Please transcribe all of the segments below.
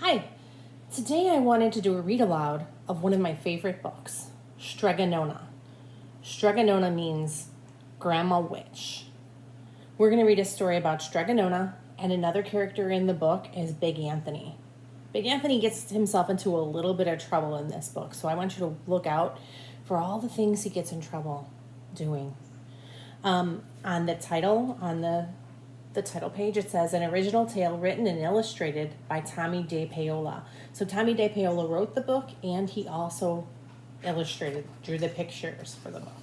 Hi, today I wanted to do a read aloud of one of my favorite books, Strega Nona. Strega Nona means Grandma Witch. We're going to read a story about Strega Nona, and another character in the book is Big Anthony. Big Anthony gets himself into a little bit of trouble in this book, so I want you to look out for all the things he gets in trouble doing. On the title page, it says an original tale written and illustrated by Tomie dePaola. So Tomie dePaola wrote the book, and he also drew the pictures for the book.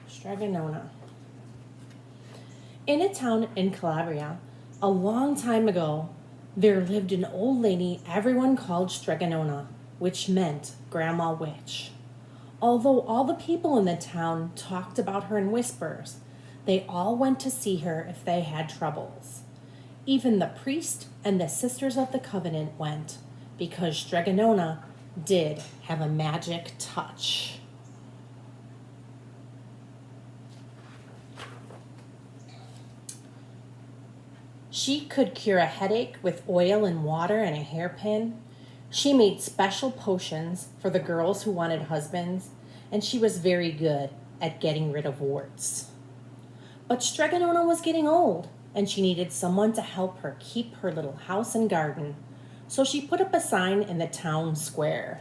Strega Nona. In a town in Calabria, a long time ago, there lived an old lady everyone called Strega Nona, which meant Grandma Witch. Although all the people in the town talked about her in whispers, they all went to see her if they had troubles. Even the priest and the sisters of the covenant went, because Strega Nona did have a magic touch. She could cure a headache with oil and water and a hairpin. She made special potions for the girls who wanted husbands, and she was very good at getting rid of warts. But Strega Nona was getting old, and she needed someone to help her keep her little house and garden. So she put up a sign in the town square.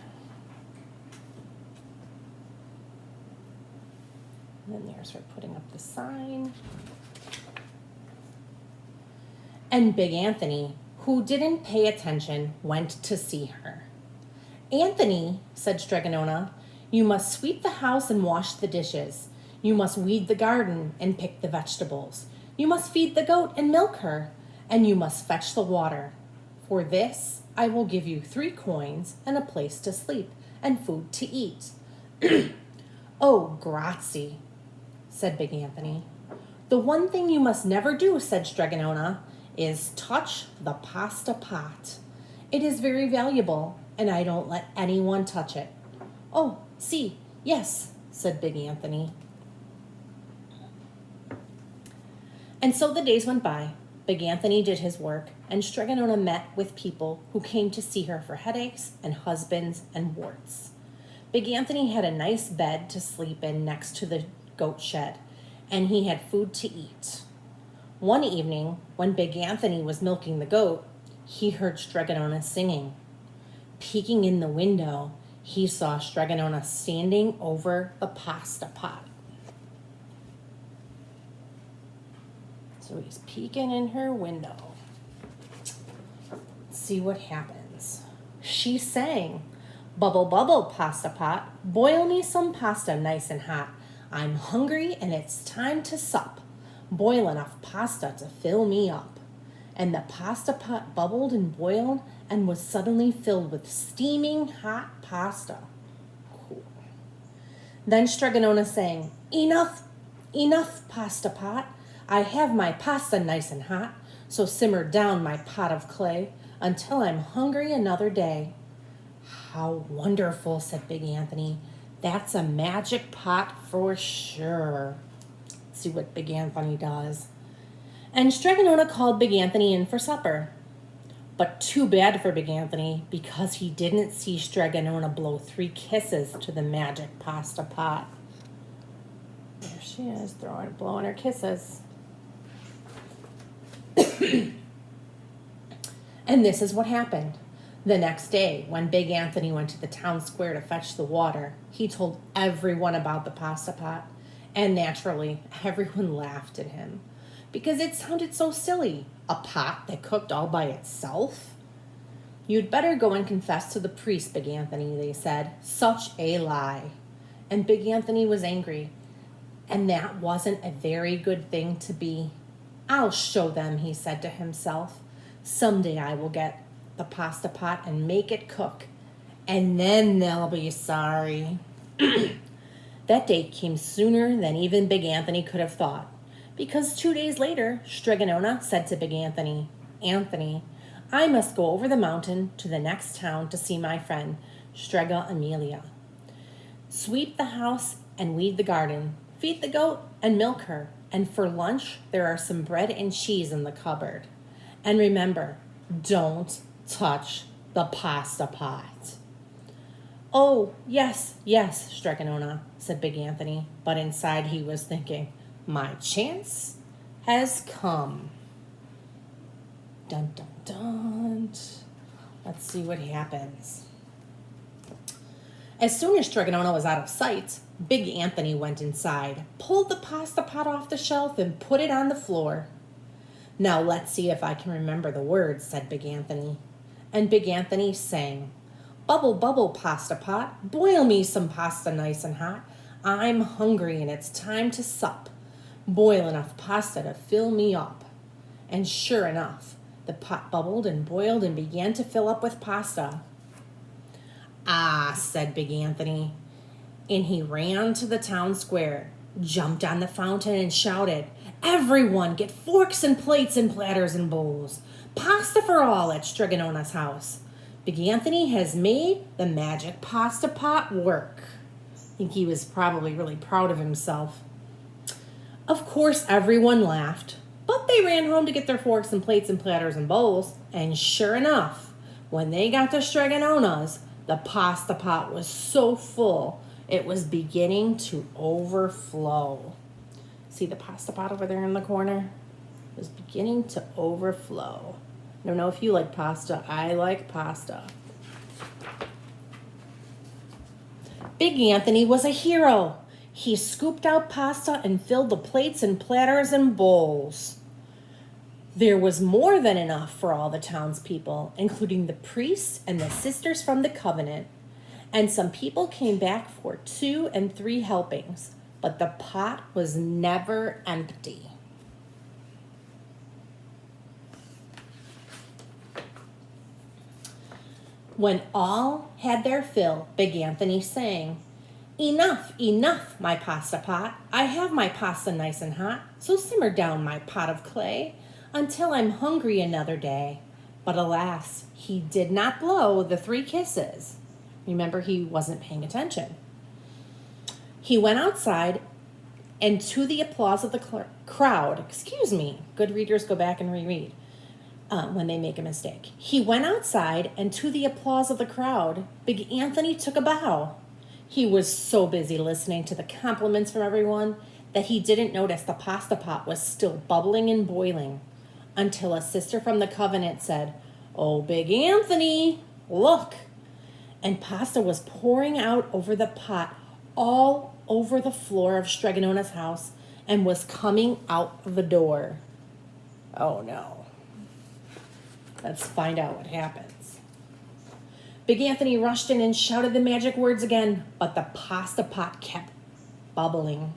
And then there's her putting up the sign. And Big Anthony, who didn't pay attention, went to see her. "Anthony," said Strega Nona, "you must sweep the house and wash the dishes. You must weed the garden and pick the vegetables. You must feed the goat and milk her, and you must fetch the water. For this, I will give you 3 coins and a place to sleep and food to eat." "Oh, grazie," said Big Anthony. "The one thing you must never do," said Strega Nona, "is touch the pasta pot. It is very valuable, and I don't let anyone touch it." "Oh, si, yes," said Big Anthony. And so the days went by. Big Anthony did his work, and Strega Nona met with people who came to see her for headaches and husbands and warts. Big Anthony had a nice bed to sleep in next to the goat shed, and he had food to eat. One evening, when Big Anthony was milking the goat, he heard Strega Nona singing. Peeking in the window, he saw Strega Nona standing over the pasta pot. So he's peeking in her window. Let's see what happens. She sang, "Bubble, bubble, pasta pot, boil me some pasta nice and hot. I'm hungry and it's time to sup. Boil enough pasta to fill me up." And the pasta pot bubbled and boiled and was suddenly filled with steaming hot pasta. Cool. Then Strega Nona sang, "Enough, enough, pasta pot. I have my pasta nice and hot, so simmer down my pot of clay until I'm hungry another day." "How wonderful," said Big Anthony. "That's a magic pot for sure." Let's see what Big Anthony does. And Strega Nona called Big Anthony in for supper. But too bad for Big Anthony, because he didn't see Strega Nona blow 3 kisses to the magic pasta pot. There she is, blowing her kisses. And this is what happened. The next day, when Big Anthony went to the town square to fetch the water, he told everyone about the pasta pot. And naturally, everyone laughed at him, because it sounded so silly. A pot that cooked all by itself? "You'd better go and confess to the priest, Big Anthony," they said. "Such a lie." And Big Anthony was angry. And that wasn't a very good thing to be. "I'll show them," he said to himself. "Someday I will get the pasta pot and make it cook, and then they'll be sorry." That day came sooner than even Big Anthony could have thought, because 2 days later, Strega Nona said to Big Anthony, "Anthony, I must go over the mountain to the next town to see my friend, Strega Amelia. Sweep the house and weed the garden, feed the goat and milk her, and for lunch there are some bread and cheese in the cupboard. And remember, don't touch the pasta pot. Oh, yes, yes, Strega Nona, said Big Anthony, but inside he was thinking, my chance has come. Dun, dun, dun. Let's see what happens. As soon as Strega Nona was out of sight, Big Anthony went inside, pulled the pasta pot off the shelf, and put it on the floor. Now let's see if I can remember the words, said Big Anthony. And Big Anthony sang, bubble, bubble, pasta pot, boil me some pasta nice and hot. I'm hungry and it's time to sup. Boil enough pasta to fill me up. And sure enough, the pot bubbled and boiled and began to fill up with pasta. Ah, said Big Anthony. And he ran to the town square, jumped on the fountain and shouted, everyone get forks and plates and platters and bowls. Pasta for all at Strega Nona's house. Big Anthony has made the magic pasta pot work. I think he was probably really proud of himself. Of course, everyone laughed, but they ran home to get their forks and plates and platters and bowls. And sure enough, when they got to Strega Nona's, the pasta pot was so full, it was beginning to overflow. See the pasta pot over there in the corner? It was beginning to overflow. I don't know if you like pasta. I like pasta. Big Anthony was a hero. He scooped out pasta and filled the plates and platters and bowls. There was more than enough for all the townspeople, including the priests and the sisters from the covenant. And some people came back for 2 and 3 helpings, but the pot was never empty. When all had their fill, Big Anthony sang, enough, enough, my pasta pot. I have my pasta nice and hot, so simmer down my pot of clay until I'm hungry another day. But alas, he did not blow the 3 kisses. Remember, he wasn't paying attention. He went outside, and to the applause of the crowd, good readers go back and reread when they make a mistake. He went outside, and to the applause of the crowd, Big Anthony took a bow. He was so busy listening to the compliments from everyone that he didn't notice the pasta pot was still bubbling and boiling until a sister from the covenant said, oh, Big Anthony, look. And pasta was pouring out over the pot all over the floor of Strega Nona's house and was coming out the door. Oh, no. Let's find out what happens. Big Anthony rushed in and shouted the magic words again, but the pasta pot kept bubbling.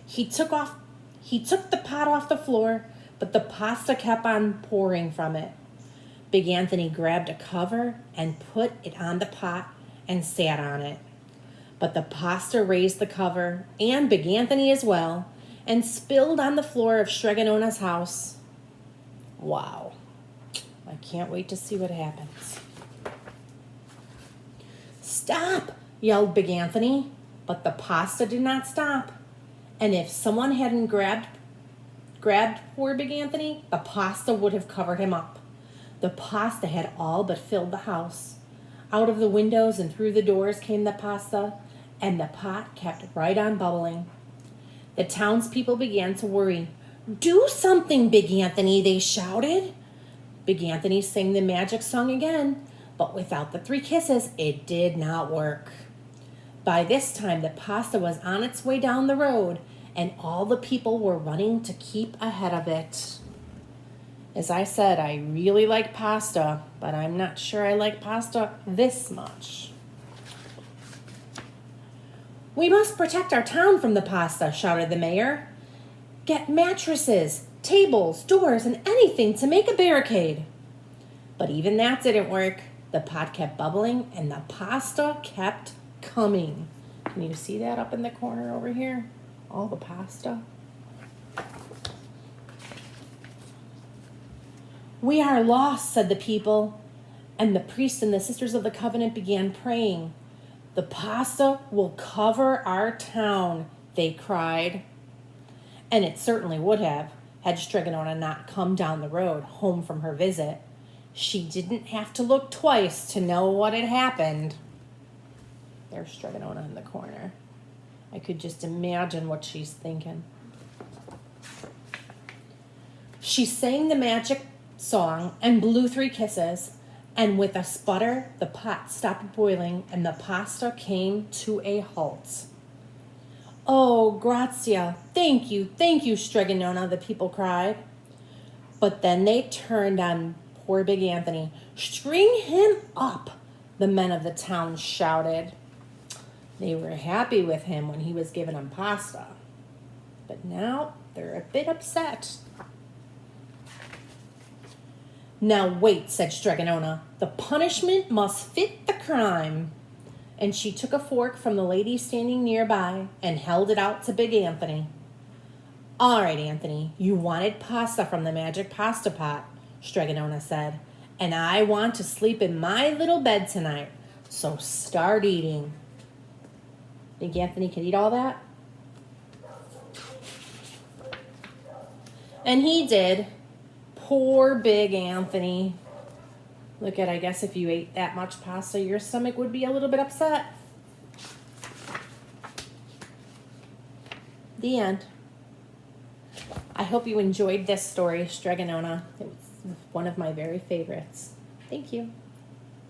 He took the pot off the floor, but the pasta kept on pouring from it. Big Anthony grabbed a cover and put it on the pot and sat on it. But the pasta raised the cover, and Big Anthony as well, and spilled on the floor of Strega Nona's house. Wow. I can't wait to see what happens. Stop, yelled Big Anthony, but the pasta did not stop. And if someone hadn't grabbed poor Big Anthony, the pasta would have covered him up. The pasta had all but filled the house. Out of the windows and through the doors came the pasta, and the pot kept right on bubbling. The townspeople began to worry. Do something, Big Anthony, they shouted. Big Anthony sang the magic song again, but without the 3 kisses, it did not work. By this time, the pasta was on its way down the road, and all the people were running to keep ahead of it. As I said, I really like pasta, but I'm not sure I like pasta this much. We must protect our town from the pasta, shouted the mayor. Get mattresses, tables, doors, and anything to make a barricade. But even that didn't work. The pot kept bubbling, and the pasta kept coming. Can you see that up in the corner over here? All the pasta. We are lost, said the people, and the priests and the sisters of the covenant began praying. The pasta will cover our town, they cried. And it certainly would have, Had Strega Nona not come down the road, home from her visit, she didn't have to look twice to know what had happened. There's Strega Nona in the corner. I could just imagine what she's thinking. She sang the magic song and blew 3 kisses, and with a sputter, the pot stopped boiling and the pasta came to a halt. Oh, Grazia, thank you, Strega Nona, the people cried. But then they turned on poor Big Anthony. String him up, the men of the town shouted. They were happy with him when he was giving them pasta, but now they're a bit upset. Now wait, said Strega Nona. The punishment must fit the crime. And she took a fork from the lady standing nearby and held it out to Big Anthony. All right, Anthony, you wanted pasta from the magic pasta pot, Strega Nona said, and I want to sleep in my little bed tonight, so start eating. Think Anthony could eat all that? And he did. Poor Big Anthony. Look at, I guess if you ate that much pasta, your stomach would be a little bit upset. The end. I hope you enjoyed this story, Strega Nona. It was one of my very favorites. Thank you.